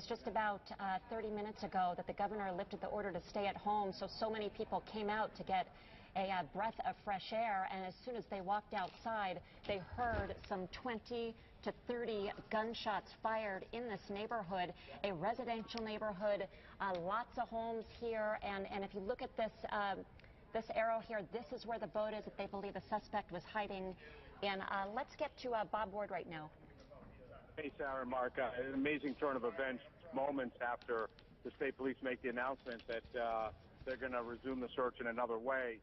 was just about 30 minutes ago that the governor lifted the order to stay at home, so many people came out to get a breath of fresh air, and as soon as they walked outside, they heard some 20 to 30 gunshots fired in this neighborhood, a residential neighborhood, lots of homes here, and if you look at this this arrow here, this is where the boat is that they believe the suspect was hiding in. Let's get to Bob Ward right now. Hey, Sarah and Mark, an amazing turn of events moments after the state police make the announcement that they're going to resume the search in another way.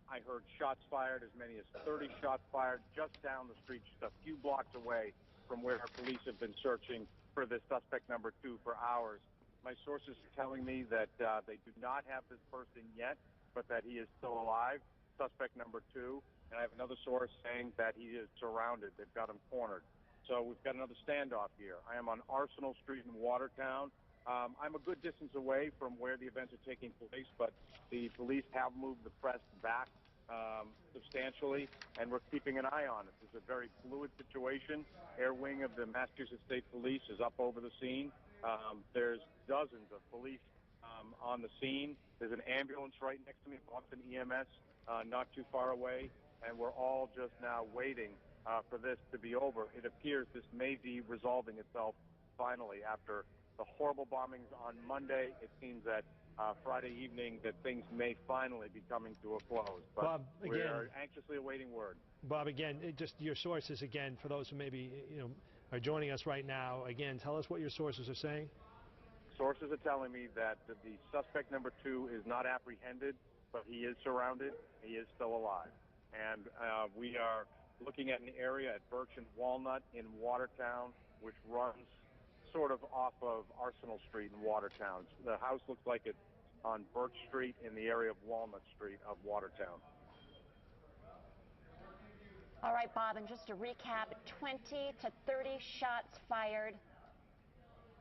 I heard shots fired, as many as 30 shots fired just down the street, just a few blocks away from where our police have been searching for this suspect number 2 for hours. My sources are telling me that they do not have this person yet, but that he is still alive, suspect number 2. And I have another source saying that he is surrounded. They've got him cornered. So we've got another standoff here. I am on Arsenal Street in Watertown. I'm a good distance away from where the events are taking place, but the police have moved the press back substantially, and we're keeping an eye on it. It's a very fluid situation. Air Wing of the Massachusetts State Police is up over the scene. There's dozens of police on the scene. There's an ambulance right next to me, Boston EMS, not too far away, and we're all just now waiting for this to be over. It appears this may be resolving itself finally after the horrible bombings on Monday. It seems that Friday evening that things may finally be coming to a close. But Bob, again, we are anxiously awaiting word. Bob, again, just your sources again for those who maybe are joining us right now. Again, tell us what your sources are saying. Sources are telling me that the suspect number 2 is not apprehended, but he is surrounded. He is still alive, and we are looking at an area at Birch and Walnut in Watertown, which runs sort of off of Arsenal Street in Watertown. The house looks like it's on Birch Street in the area of Walnut Street of Watertown. All right, Bob, and just to recap, 20 to 30 shots fired.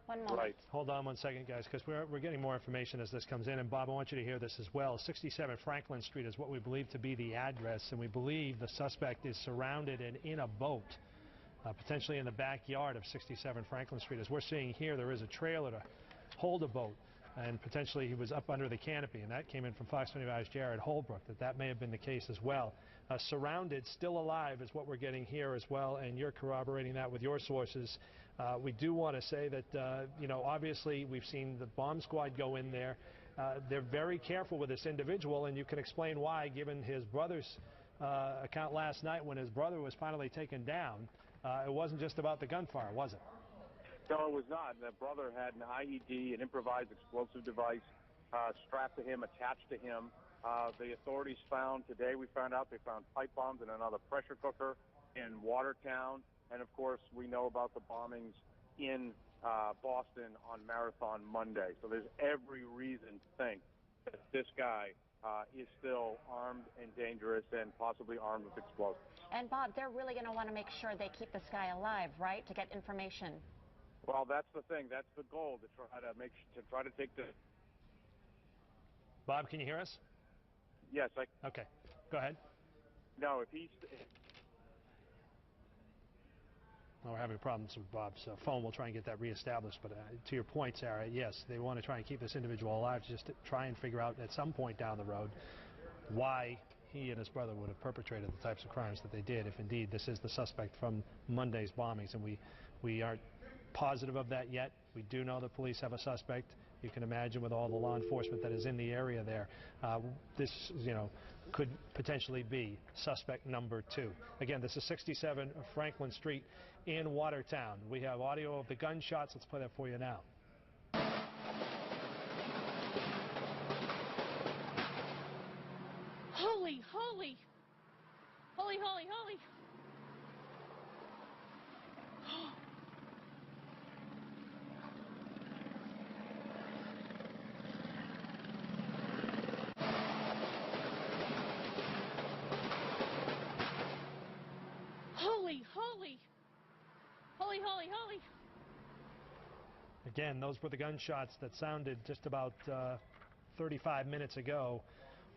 One moment. Right. Hold on one second, guys, because we're getting more information as this comes in. And, Bob, I want you to hear this as well. 67 Franklin Street is what we believe to be the address, and we believe the suspect is surrounded and in a boat, potentially in the backyard of 67 Franklin Street. As we're seeing here, there is a trailer to hold a boat, and potentially he was up under the canopy, and that came in from Fox 25's Jared Holbrook, that may have been the case as well. Surrounded, still alive is what we're getting here as well, and you're corroborating that with your sources. We do want to say that, obviously we've seen the bomb squad go in there. They're very careful with this individual, and you can explain why, given his brother's account last night when his brother was finally taken down. It wasn't just about the gunfire, was it? No, it was not. The brother had an IED, an improvised explosive device, strapped to him, attached to him. The authorities found today, we found out, they found pipe bombs in another pressure cooker in Watertown. And, of course, we know about the bombings in Boston on Marathon Monday. So there's every reason to think that this guy is still armed and dangerous and possibly armed with explosives. And, Bob, they're really going to want to make sure they keep this guy alive, right, to get information? Well, that's the thing. That's the goal, to try to take the... Bob, can you hear us? Yes. Okay. Go ahead. No, if he's... Well, we're having problems with Bob's phone. We'll try and get that reestablished. But to your point, Sarah, yes, they want to try and keep this individual alive, just to try and figure out at some point down the road why he and his brother would have perpetrated the types of crimes that they did, if indeed this is the suspect from Monday's bombings. And we aren't positive of that yet. We do know the police have a suspect. You can imagine with all the law enforcement that is in the area there, this, could potentially be suspect number 2. Again, this is 67 Franklin Street in Watertown. We have audio of the gunshots. Let's play that for you now. Holy, holy, holy, holy, holy. Holy, holy, holy, holy, holy. Again, those were the gunshots that sounded just about 35 minutes ago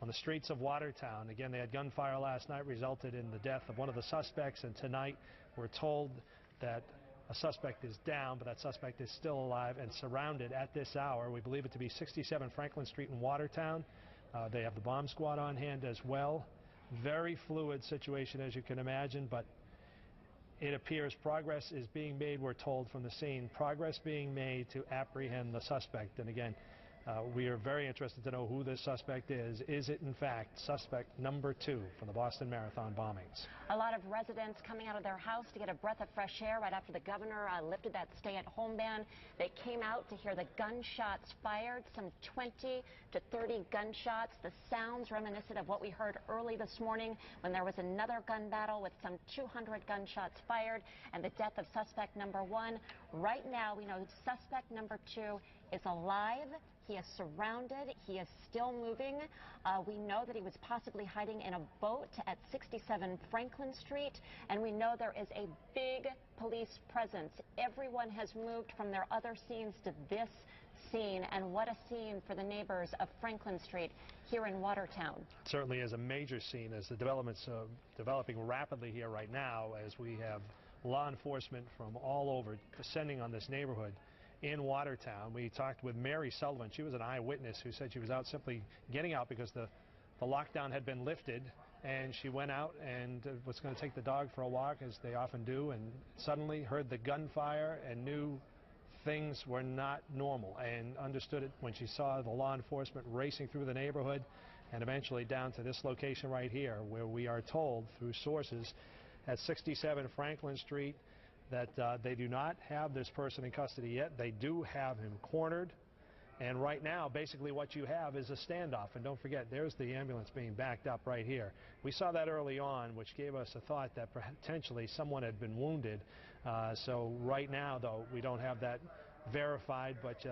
on the streets of Watertown. Again, they had gunfire last night, resulted in the death of one of the suspects, and tonight we're told that A suspect is down, but that suspect is still alive and surrounded at this hour. We believe it to be 67 Franklin Street in Watertown. They have the bomb squad on hand as well. Very fluid situation, as you can imagine, but it appears progress is being made, we're told from the scene, progress being made to apprehend the suspect. And again, we are very interested to know who this suspect is. Is it, in fact, suspect number 2 from the Boston Marathon bombings? A lot of residents coming out of their house to get a breath of fresh air right after the governor lifted that stay-at-home ban. They came out to hear the gunshots fired, some 20 to 30 gunshots. The sounds reminiscent of what we heard early this morning when there was another gun battle with some 200 gunshots fired and the death of suspect number 1. Right now, we know suspect number 2 is alive. He is surrounded. He is still moving. We know that he was possibly hiding in a boat at 67 Franklin Street, and we know there is a big police presence. Everyone has moved from their other scenes to this scene, and what a scene for the neighbors of Franklin Street here in Watertown. It certainly is a major scene as the developments are developing rapidly here right now, as we have law enforcement from all over descending on this neighborhood in Watertown. We talked with Mary Sullivan. She was an eyewitness who said she was out simply getting out because the lockdown had been lifted, and she went out and was going to take the dog for a walk, as they often do, and suddenly heard the gunfire and knew things were not normal, and understood it when she saw the law enforcement racing through the neighborhood and eventually down to this location right here, where we are told through sources at 67 Franklin Street that they do not have this person in custody yet. They do have him cornered, and right now basically what you have is a standoff. And don't forget, there's the ambulance being backed up right here. We saw that early on, which gave us a thought that potentially someone had been wounded. So right now, though, we don't have that verified, but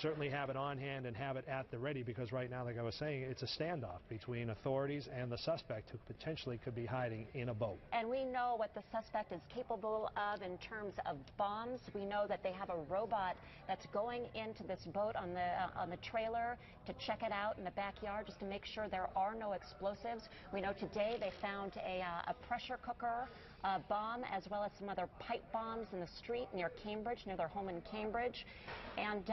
certainly have it on hand and have it at the ready, because right now, like I was saying, it's a standoff between authorities and the suspect, who potentially could be hiding in a boat. And we know what the suspect is capable of in terms of bombs. We know that they have a robot that's going into this boat on the trailer to check it out in the backyard, just to make sure there are no explosives. We know today they found a pressure cooker bomb, as well as some other pipe bombs in the street near Cambridge, near their home in Cambridge. And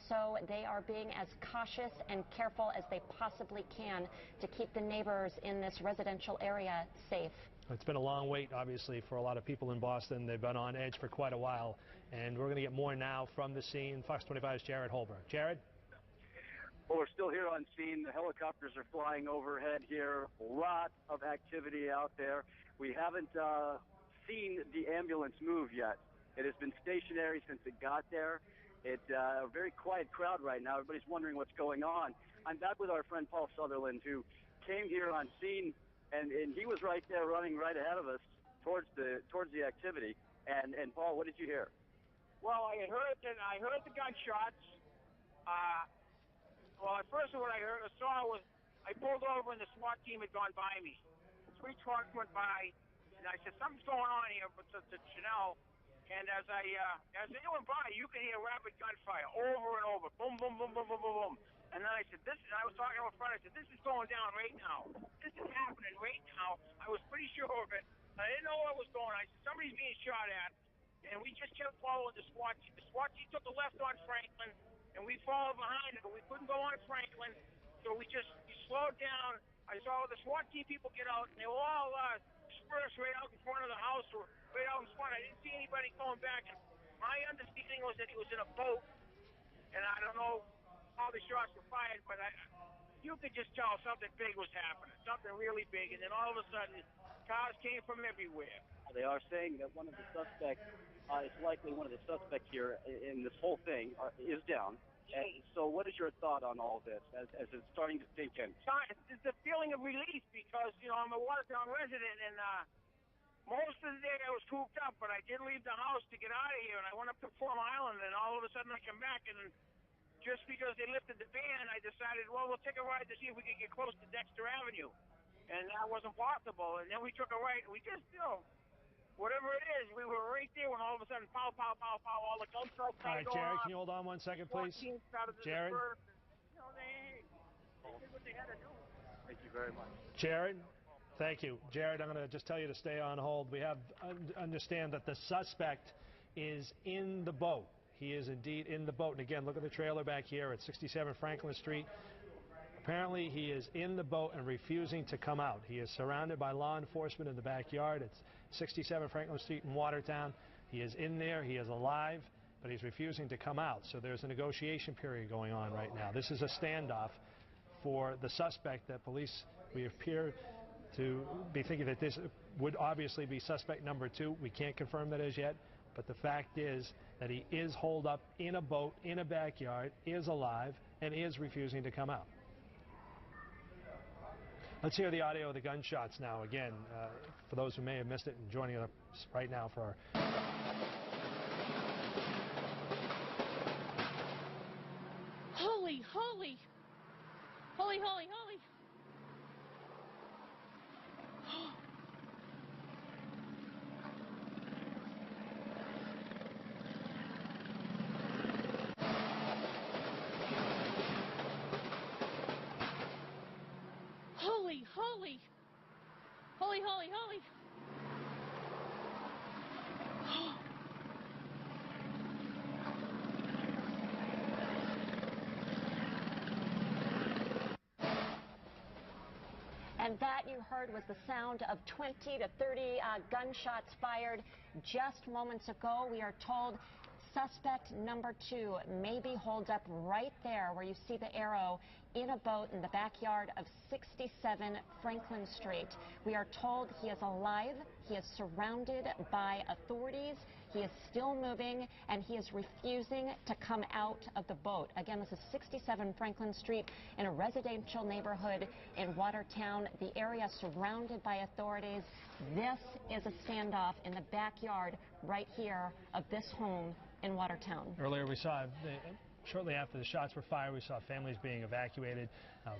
so they are being as cautious and careful as they possibly can to keep the neighbors in this residential area safe. It's been a long wait, obviously, for a lot of people in Boston. They've been on edge for quite a while, and we're going to get more now from the scene. Fox 25's Jared Holbrook. Jared? Well, we're still here on scene. The helicopters are flying overhead here. A lot of activity out there. We haven't seen the ambulance move yet. It has been stationary since it got there. It's a very quiet crowd right now. Everybody's wondering what's going on. I'm back with our friend Paul Sutherland, who came here on scene, and he was right there running right ahead of us towards the activity. And Paul, what did you hear? Well, I heard the gunshots. Well, at first what I saw was I pulled over and the SWAT team had gone by me. 3 trucks went by, and I said, something's going on here, but to Chanel. And as they went by, you could hear rapid gunfire over and over, boom, boom, boom, boom, boom, boom, boom. And then I said, I was talking to my friend, I said, this is going down right now. This is happening right now. I was pretty sure of it. I didn't know what was going on. I said, somebody's being shot at. And we just kept following the SWAT team. The SWAT team took a left on Franklin, and we followed behind it, but we couldn't go on Franklin. So we slowed down. I saw the SWAT team people get out, and they were all dispersed right out in front of the house, or right out in front. I didn't see anybody going back. And my understanding was that he was in a boat, and I don't know how the shots were fired, but you could just tell something big was happening, something really big. And then all of a sudden, cars came from everywhere. They are saying that one of the suspects, it's likely one of the suspects here in this whole thing, is down. And so what is your thought on all this as it's starting to sink in? It's a feeling of relief because, I'm a Watertown resident, and most of the day I was cooped up, but I did leave the house to get out of here, and I went up to Plum Island, and all of a sudden I come back, and just because they lifted the ban, I decided, well, we'll take a ride to see if we could get close to Dexter Avenue. And that wasn't possible, and then we took a right, and we just, whatever it is, we were right there when all of a sudden, pow, pow, pow, pow, all the gunshots started going Jared, off. can you hold on 1 second, please? Jared? They did what they had to do. Thank you very much. Jared, Thank you. Jared, I'm going to just tell you to stay on hold. We have understand that the suspect is in the boat. He is indeed in the boat. And again, look at the trailer back here at 67 Franklin Street. Apparently, he is in the boat and refusing to come out. He is surrounded by law enforcement in the backyard. It's 67 Franklin Street in Watertown. He is in there. He is alive, but he's refusing to come out. So there's a negotiation period going on right now. This is a standoff for the suspect that police, we appear to be thinking that this would obviously be suspect number 2. We can't confirm that as yet, but the fact is that he is holed up in a boat in a backyard, is alive, and is refusing to come out. Let's hear the audio of the gunshots now. Again, for those who may have missed it and joining us right now for our... Holy, holy. Holy, holy, holy. Holy, holy. Holy, holy, holy. And that you heard was the sound of 20 to 30 gunshots fired just moments ago. We are told suspect number 2 maybe holds up right there where you see the arrow in a boat in the backyard of 67 Franklin Street. We are told he is alive. He is surrounded by authorities. He is still moving, and he is refusing to come out of the boat. Again, this is 67 Franklin Street in a residential neighborhood in Watertown, the area surrounded by authorities. This is a standoff in the backyard right here of this home in Watertown. Earlier we saw, shortly after the shots were fired, we saw families being evacuated,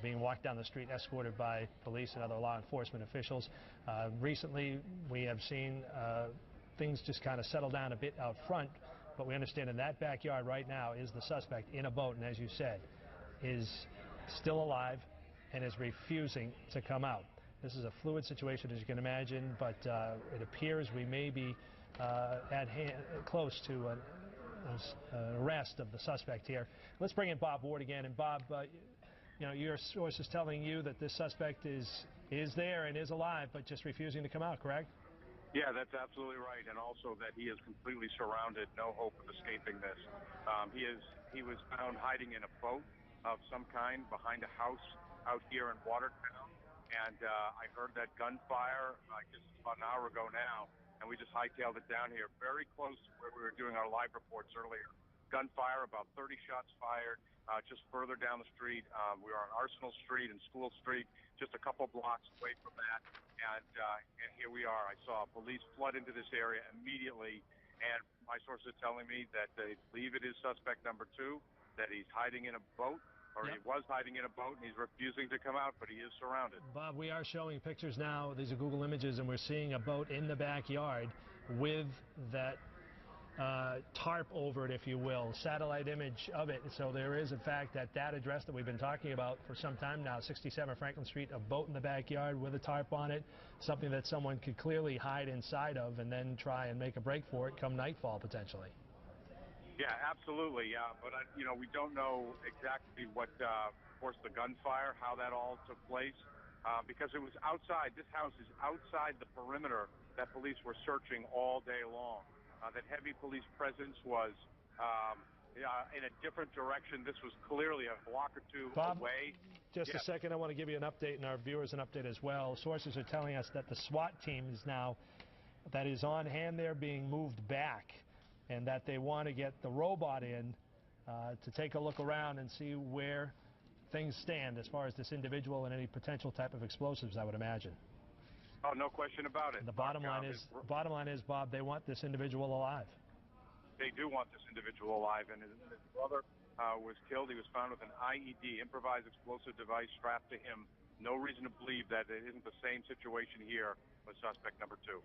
being walked down the street, escorted by police and other law enforcement officials. Recently, we have seen things just kind of settle down a bit out front, but we understand in that backyard right now is the suspect in a boat, and as you said, is still alive and is refusing to come out. This is a fluid situation, as you can imagine, but it appears we may be close to an arrest of the suspect here. Let's bring in Bob Ward again. And Bob, you know, your source is telling you that this suspect is there and is alive, but just refusing to come out, correct? Yeah, that's absolutely right, and also that he is completely surrounded, no hope of escaping this. He was found hiding in a boat of some kind behind a house out here in Watertown, and I heard that gunfire, I guess about an hour ago now, and we just hightailed it down here, very close to where we were doing our live reports earlier. Gunfire, about 30 shots fired, just further down the street. We were on Arsenal Street and School Street, just a couple blocks away from that. And here we are. I saw police flood into this area immediately, and my sources are telling me that they believe it is suspect number 2, that he's hiding in a boat, or he was hiding in a boat, and he's refusing to come out, but he is surrounded. Bob, we are showing pictures now. These are Google images, and we're seeing a boat in the backyard with that tarp over it, if you will, satellite image of it. So there is, in fact, that address that we've been talking about for some time now, 67 Franklin Street, a boat in the backyard with a tarp on it, something that someone could clearly hide inside of and then try and make a break for it come nightfall, potentially. Yeah, absolutely. Yeah, but you know, we don't know exactly what forced the gunfire, how that all took place, because it was outside. This house is outside the perimeter that police were searching all day long. That heavy police presence was in a different direction. This was clearly a block or 2 Bob, away. Just a second, I want to give you an update, and our viewers an update as well. Sources are telling us that the SWAT team is now, that is on hand there, being moved back, and that they want to get the robot in to take a look around and see where things stand as far as this individual and any potential type of explosives, I would imagine. Oh, no question about it. The bottom line is, Bob, they want this individual alive. They do want this individual alive, and his brother was killed. He was found with an IED, improvised explosive device, strapped to him. No reason to believe that it isn't the same situation here with suspect number 2.